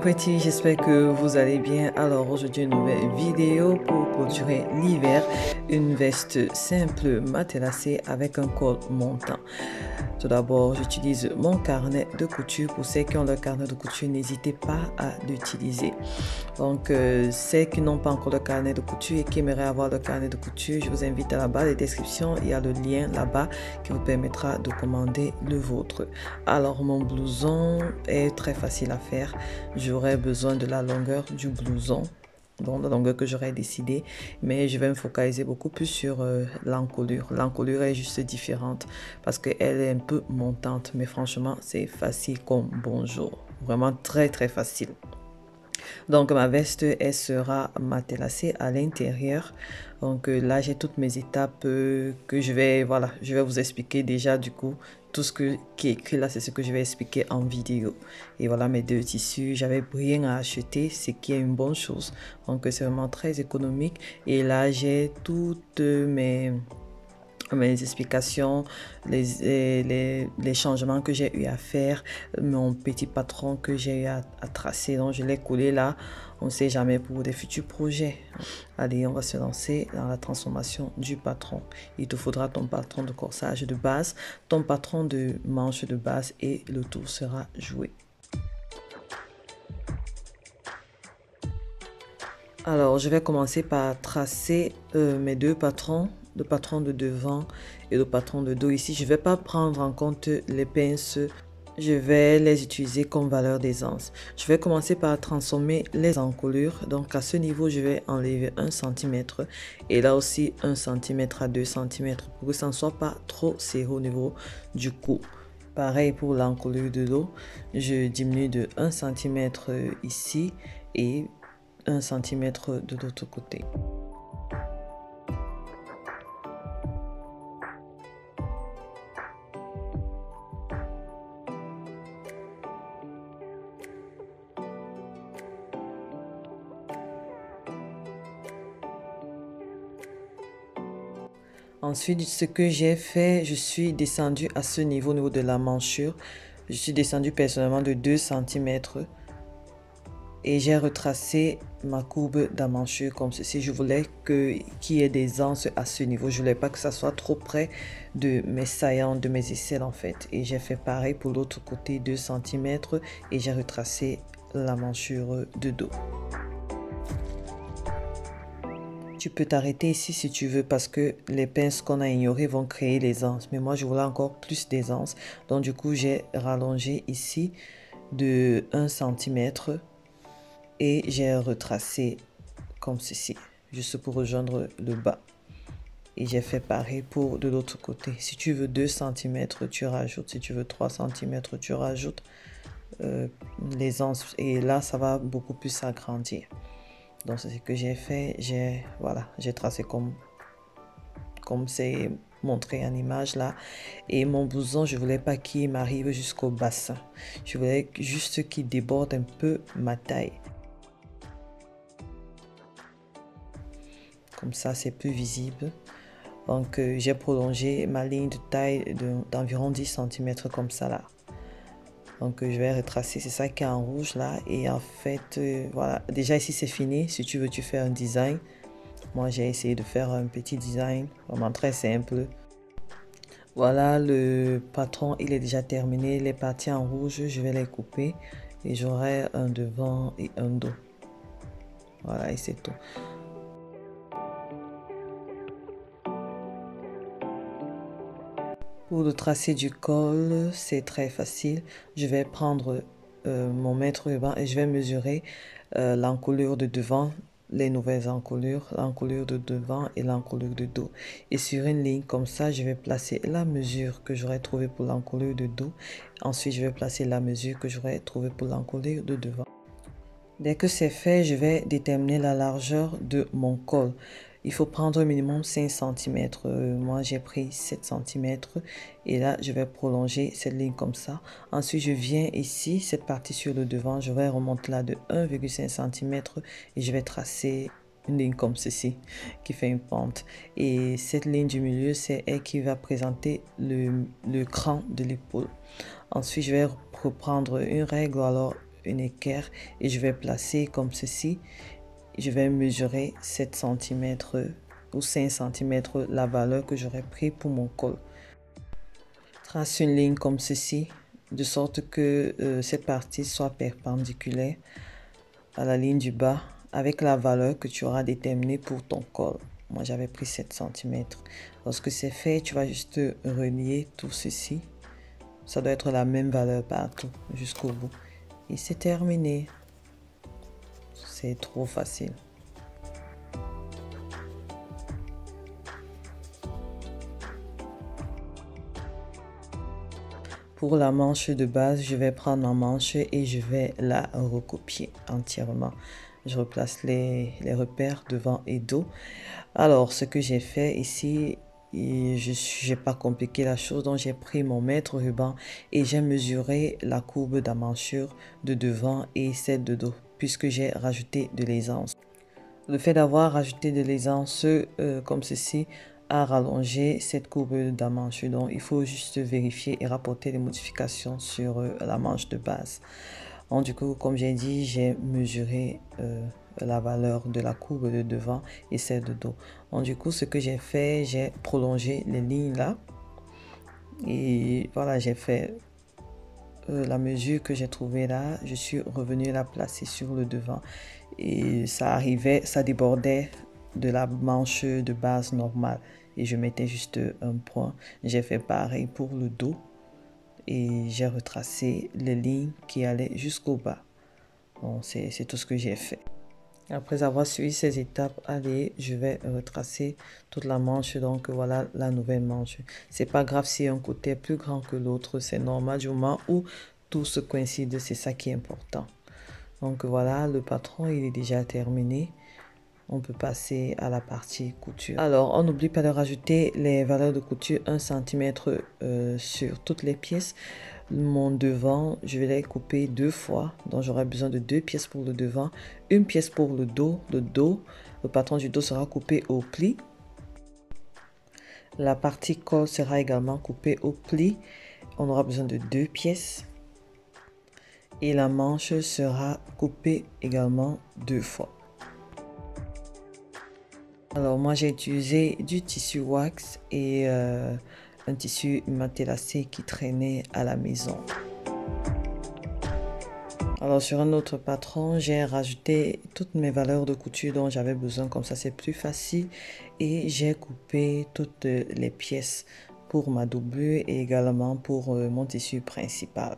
Pretty, j'espère que vous allez bien. Alors aujourd'hui une nouvelle vidéo pour clôturer l'hiver, une veste simple matelassée avec un col montant. Tout d'abord, j'utilise mon carnet de couture. Pour ceux qui ont leur carnet de couture, n'hésitez pas à l'utiliser. Donc, ceux qui n'ont pas encore le carnet de couture et qui aimeraient avoir le carnet de couture, je vous invite à la barre de description. Il y a le lien là-bas qui vous permettra de commander le vôtre. Alors, mon blouson est très facile à faire. J'aurai besoin de la longueur du blouson. Donc la longueur que j'aurais décidé, mais je vais me focaliser beaucoup plus sur l'encolure. L'encolure est juste différente parce qu'elle est un peu montante, mais franchement c'est facile comme bonjour, vraiment très très facile. Donc ma veste, elle sera matelassée à l'intérieur. Donc là j'ai toutes mes étapes que je vais vous expliquer déjà du coup. Tout ce qui est écrit là, c'est ce que je vais expliquer en vidéo. Et voilà mes deux tissus. J'avais rien à acheter, ce qui est une bonne chose. Donc c'est vraiment très économique. Et là j'ai toutes mes explications, les changements que j'ai eu à faire, mon petit patron que j'ai eu à tracer. Donc je l'ai collé là, on ne sait jamais pour des futurs projets. Allez, on va se lancer dans la transformation du patron. Il te faudra ton patron de corsage de base, ton patron de manche de base et le tour sera joué. Alors, je vais commencer par tracer mes deux patrons, le patron de devant et le patron de dos. Ici, je ne vais pas prendre en compte les pinces. Je vais les utiliser comme valeur d'aisance. Je vais commencer par transformer les encolures. Donc, à ce niveau, je vais enlever 1 cm. Et là aussi, 1 cm à 2 cm pour que ça ne soit pas trop serré au niveau du cou. Pareil pour l'encolure de dos. Je diminue de 1 cm ici et 1 cm de l'autre côté. Ensuite, ce que j'ai fait, je suis descendue à ce niveau, au niveau de la manchure. Je suis descendue personnellement de 2 cm. Et j'ai retracé ma courbe d'amanchure comme ceci. Je voulais qu'il y ait des anses à ce niveau. Je voulais pas que ça soit trop près de mes saillants, de mes aisselles en fait. Et j'ai fait pareil pour l'autre côté, 2 cm. Et j'ai retracé la manchure de dos. Tu peux t'arrêter ici si tu veux parce que les pinces qu'on a ignorées vont créer les anses. Mais moi, je voulais encore plus d'aisance. Donc du coup, j'ai rallongé ici de 1 cm. Et j'ai retracé comme ceci, juste pour rejoindre le bas. Et j'ai fait pareil pour de l'autre côté. Si tu veux 2 cm, tu rajoutes. Si tu veux 3 cm, tu rajoutes les anses. Et là, ça va beaucoup plus s'agrandir. Donc, c'est ce que j'ai fait. J'ai tracé comme c'est montré en image là. Et mon blouson, je voulais pas qu'il m'arrive jusqu'au bassin. Je voulais juste qu'il déborde un peu ma taille. Comme ça, c'est plus visible. Donc, j'ai prolongé ma ligne de taille d'environ 10 cm comme ça là. Donc, je vais retracer. C'est ça qui est en rouge là. Et en fait, voilà. Déjà ici, c'est fini. Si tu veux, tu fais un design. Moi, j'ai essayé de faire un petit design. Vraiment très simple. Voilà, le patron, il est déjà terminé. Les parties en rouge, je vais les couper. Et j'aurai un devant et un dos. Voilà, et c'est tout. Pour le tracé du col, c'est très facile. Je vais prendre mon mètre ruban et je vais mesurer l'encolure de devant, les nouvelles encolures, l'encolure de devant et l'encolure de dos. Et sur une ligne comme ça, je vais placer la mesure que j'aurais trouvée pour l'encolure de dos. Ensuite, je vais placer la mesure que j'aurais trouvée pour l'encolure de devant. Dès que c'est fait, je vais déterminer la largeur de mon col. Il faut prendre au minimum 5 cm. Moi, j'ai pris 7 cm. Et là, je vais prolonger cette ligne comme ça. Ensuite, je viens ici, cette partie sur le devant. Je vais remonter là de 1,5 cm. Et je vais tracer une ligne comme ceci, qui fait une pente. Et cette ligne du milieu, c'est elle qui va présenter le cran de l'épaule. Ensuite, je vais reprendre une règle. Alors, une équerre et je vais placer comme ceci. Je vais mesurer 7 cm ou 5 cm la valeur que j'aurais pris pour mon col. Trace une ligne comme ceci, de sorte que cette partie soit perpendiculaire à la ligne du bas avec la valeur que tu auras déterminée pour ton col. Moi, j'avais pris 7 cm. Lorsque c'est fait, tu vas juste relier tout ceci. Ça doit être la même valeur partout jusqu'au bout. Et c'est terminé. C'est trop facile. Pour la manche de base, je vais prendre ma manche et je vais la recopier entièrement. Je replace les repères devant et dos. Alors, ce que j'ai fait ici, je n'ai pas compliqué la chose, donc j'ai pris mon mètre ruban et j'ai mesuré la courbe d'emmanchure de devant et celle de dos, puisque j'ai rajouté de l'aisance. Le fait d'avoir rajouté de l'aisance comme ceci a rallongé cette courbe d'emmanchure, donc il faut juste vérifier et rapporter les modifications sur la manche de base. Donc, du coup, comme j'ai dit, j'ai mesuré la valeur de la courbe de devant et celle de dos. Donc, du coup, ce que j'ai fait, j'ai prolongé les lignes là. Et voilà, j'ai fait la mesure que j'ai trouvée là. Je suis revenu la placer sur le devant. Et ça arrivait, ça débordait de la manche de base normale. Et je mettais juste un point. J'ai fait pareil pour le dos. Et j'ai retracé les lignes qui allaient jusqu'au bas. Bon, c'est tout ce que j'ai fait. Après avoir suivi ces étapes, allez, je vais retracer toute la manche. Donc voilà la nouvelle manche. C'est pas grave si un côté est plus grand que l'autre, c'est normal du moment où tout se coïncide, c'est ça qui est important. Donc voilà, le patron il est déjà terminé. On peut passer à la partie couture. Alors, on n'oublie pas de rajouter les valeurs de couture 1 cm sur toutes les pièces. Mon devant, je vais les couper 2 fois. Donc, j'aurai besoin de 2 pièces pour le devant, une pièce pour le dos. Le patron du dos sera coupé au pli. La partie col sera également coupée au pli. On aura besoin de 2 pièces. Et la manche sera coupée également 2 fois. Alors moi j'ai utilisé du tissu wax et un tissu matelassé qui traînait à la maison. Alors sur un autre patron, j'ai rajouté toutes mes valeurs de couture dont j'avais besoin, comme ça c'est plus facile. Et j'ai coupé toutes les pièces pour ma doublure et également pour mon tissu principal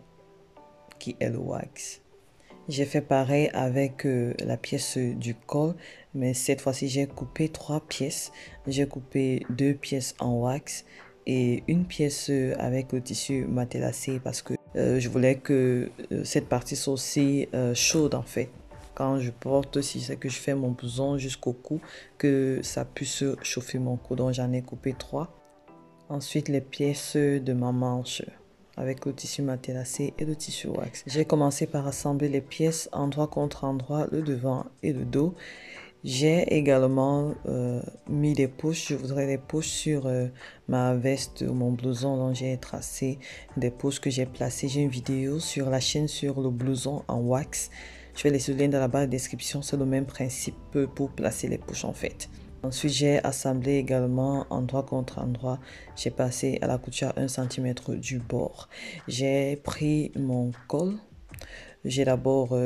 qui est le wax. J'ai fait pareil avec la pièce du col, mais cette fois-ci j'ai coupé 3 pièces. J'ai coupé 2 pièces en wax et une pièce avec le tissu matelassé parce que je voulais que cette partie soit aussi chaude en fait. Quand je porte, si c'est que je fais mon blouson jusqu'au cou, que ça puisse chauffer mon cou. Donc j'en ai coupé 3. Ensuite les pièces de ma manche avec le tissu matelassé et le tissu wax. J'ai commencé par assembler les pièces endroit contre endroit, le devant et le dos. J'ai également mis des poches. Je voudrais des poches sur ma veste ou mon blouson. Donc j'ai tracé des poches que j'ai placées. J'ai une vidéo sur la chaîne sur le blouson en wax. Je vais laisser le lien dans la barre de description. C'est le même principe pour placer les poches en fait. Ensuite, j'ai assemblé également endroit contre endroit. J'ai passé à la couture 1 cm du bord. J'ai pris mon col. J'ai d'abord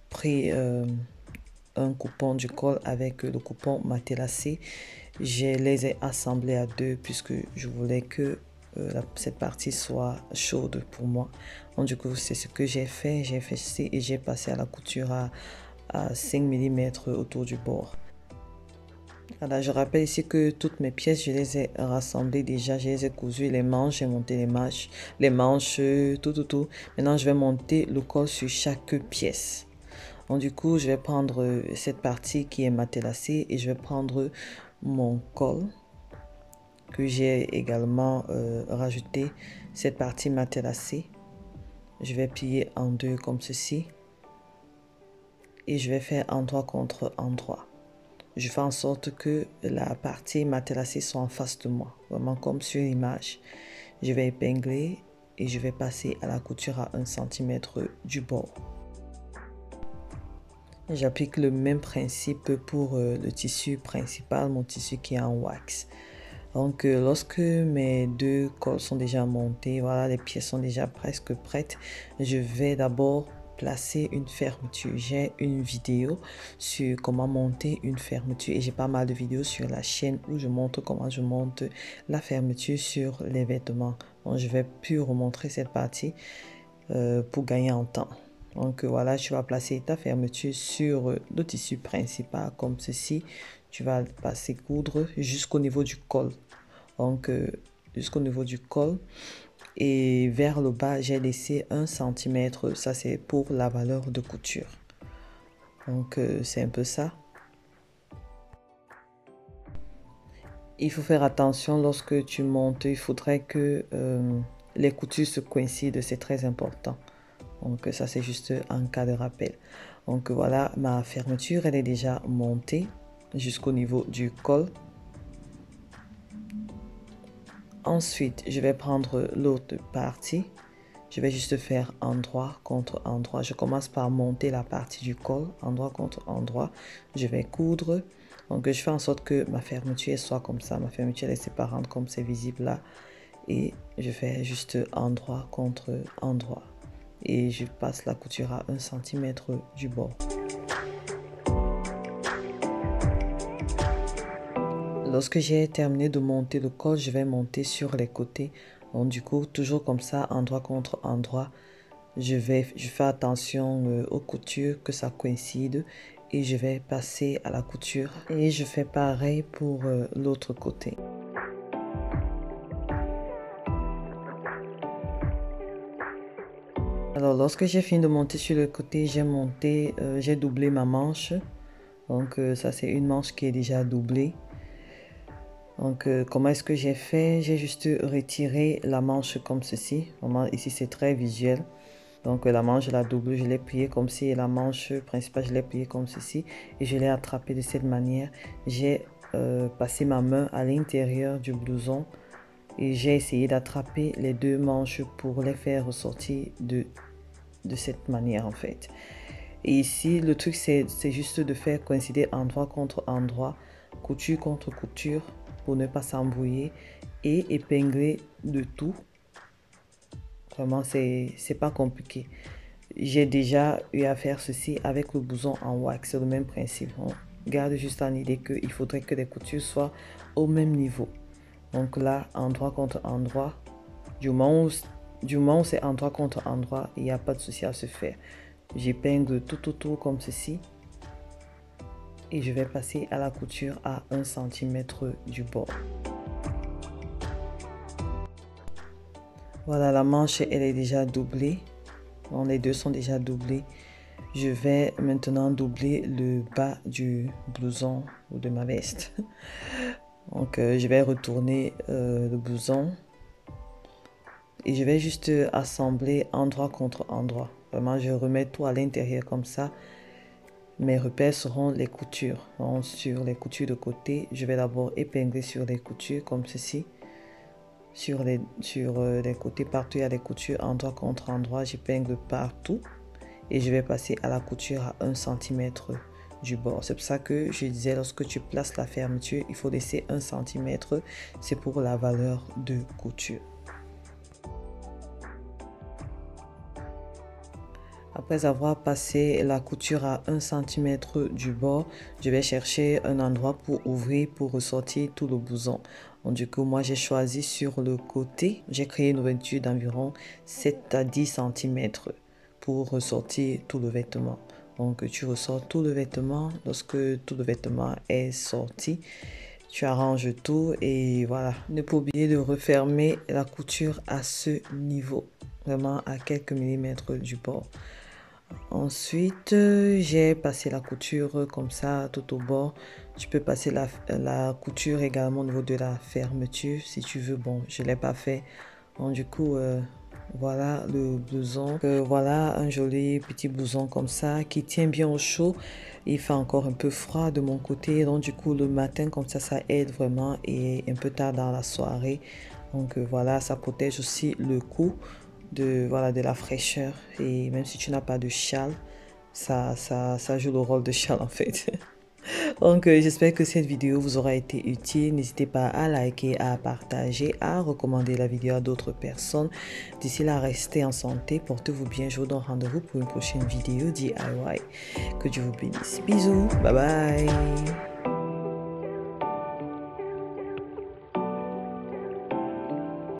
pris un coupon du col avec le coupon matelassé. Je les ai assemblés à 2 puisque je voulais que cette partie soit chaude pour moi. Donc, du coup, c'est ce que j'ai fait. J'ai fait ceci et j'ai passé à la couture à 5 mm autour du bord. Alors, je rappelle ici que toutes mes pièces, je les ai rassemblées déjà. Je les ai cousues, les manches, j'ai monté les manches, tout. Maintenant, je vais monter le col sur chaque pièce. Donc, du coup, je vais prendre cette partie qui est matelassée et je vais prendre mon col que j'ai également rajouté cette partie matelassée. Je vais plier en 2 comme ceci et je vais faire endroit contre endroit. Je fais en sorte que la partie matelassée soit en face de moi, vraiment comme sur l'image. Je vais épingler et je vais passer à la couture à 1 cm du bord. J'applique le même principe pour le tissu principal, mon tissu qui est en wax. Donc, lorsque mes deux cols sont déjà montés, voilà, les pièces sont déjà presque prêtes, je vais d'abord placer une fermeture. J'ai une vidéo sur comment monter une fermeture et j'ai pas mal de vidéos sur la chaîne où je montre comment je monte la fermeture sur les vêtements. Donc, je vais plus remontrer cette partie pour gagner en temps. Donc voilà, tu vas placer ta fermeture sur le tissu principal comme ceci. Tu vas passer coudre jusqu'au niveau du col. Donc jusqu'au niveau du col. Et vers le bas, j'ai laissé 1 cm. Ça, c'est pour la valeur de couture. Donc c'est un peu ça. Il faut faire attention lorsque tu montes. Il faudrait que les coutures se coïncident. C'est très important. Donc ça, c'est juste un cas de rappel. Donc voilà, ma fermeture, elle est déjà montée jusqu'au niveau du col. Ensuite, je vais prendre l'autre partie. Je vais juste faire endroit contre endroit. Je commence par monter la partie du col, endroit contre endroit. Je vais coudre. Donc je fais en sorte que ma fermeture soit comme ça. Ma fermeture est séparante comme c'est visible là. Et je fais juste endroit contre endroit. Et je passe la couture à 1 cm du bord. Lorsque j'ai terminé de monter le col, je vais monter sur les côtés. Donc du coup, toujours comme ça, endroit contre endroit, je fais attention aux coutures, que ça coïncide. Et je vais passer à la couture. Et je fais pareil pour l'autre côté. Alors, lorsque j'ai fini de monter sur le côté, j'ai doublé ma manche. Donc, ça, c'est une manche qui est déjà doublée. Donc, comment est-ce que j'ai fait? J'ai juste retiré la manche comme ceci. Vraiment, ici, c'est très visuel. Donc, la manche, la double, je l'ai pliée comme ci. Et la manche principale, je l'ai pliée comme ceci. Et je l'ai attrapée de cette manière. J'ai passé ma main à l'intérieur du blouson. Et j'ai essayé d'attraper les deux manches pour les faire ressortir de cette manière en fait. Et ici, le truc, c'est juste de faire coïncider endroit contre endroit, couture contre couture pour ne pas s'embrouiller et épingler le tout. Vraiment, c'est pas compliqué. J'ai déjà eu à faire ceci avec le blouson en wax, c'est le même principe. On garde juste en idée qu'il faudrait que les coutures soient au même niveau. Donc là, endroit contre endroit, du moment où c'est endroit contre endroit, il n'y a pas de souci à se faire. J'épingle tout autour comme ceci. Et je vais passer à la couture à 1 cm du bord. Voilà, la manche, elle est déjà doublée. Donc, les deux sont déjà doublés. Je vais maintenant doubler le bas du blouson ou de ma veste. Donc, je vais retourner le blouson. Et je vais juste assembler endroit contre endroit. Vraiment, je remets tout à l'intérieur comme ça. Mes repères seront les coutures. Donc, sur les coutures de côté, je vais d'abord épingler sur les coutures comme ceci. Sur les côtés, partout il y a des coutures, endroit contre endroit, j'épingle partout. Et je vais passer à la couture à 1 cm du bord. C'est pour ça que je disais, lorsque tu places la fermeture, il faut laisser 1 cm. C'est pour la valeur de couture. Après avoir passé la couture à 1 cm du bord, je vais chercher un endroit pour ouvrir, pour ressortir tout le blouson. Donc, du coup, moi, j'ai choisi sur le côté. J'ai créé une ouverture d'environ 7 à 10 cm pour ressortir tout le vêtement. Donc, tu ressors tout le vêtement. Lorsque tout le vêtement est sorti, tu arranges tout et voilà. Ne pas oublier de refermer la couture à ce niveau, vraiment à quelques millimètres du bord. Ensuite, j'ai passé la couture comme ça tout au bord. Tu peux passer la couture également au niveau de la fermeture si tu veux. Bon, je ne l'ai pas fait. Donc, du coup, voilà le blouson. Voilà un joli petit blouson comme ça qui tient bien au chaud. Il fait encore un peu froid de mon côté. Donc, du coup, le matin, comme ça aide vraiment. Et un peu tard dans la soirée. Donc, voilà, ça protège aussi le cou de la fraîcheur. Et même si tu n'as pas de châle, ça joue le rôle de châle en fait. Donc, j'espère que cette vidéo vous aura été utile. N'hésitez pas à liker, à partager, à recommander la vidéo à d'autres personnes. D'ici là, restez en santé, portez-vous bien. Je vous donne rendez-vous pour une prochaine vidéo DIY. Que Dieu vous bénisse. Bisous, bye bye.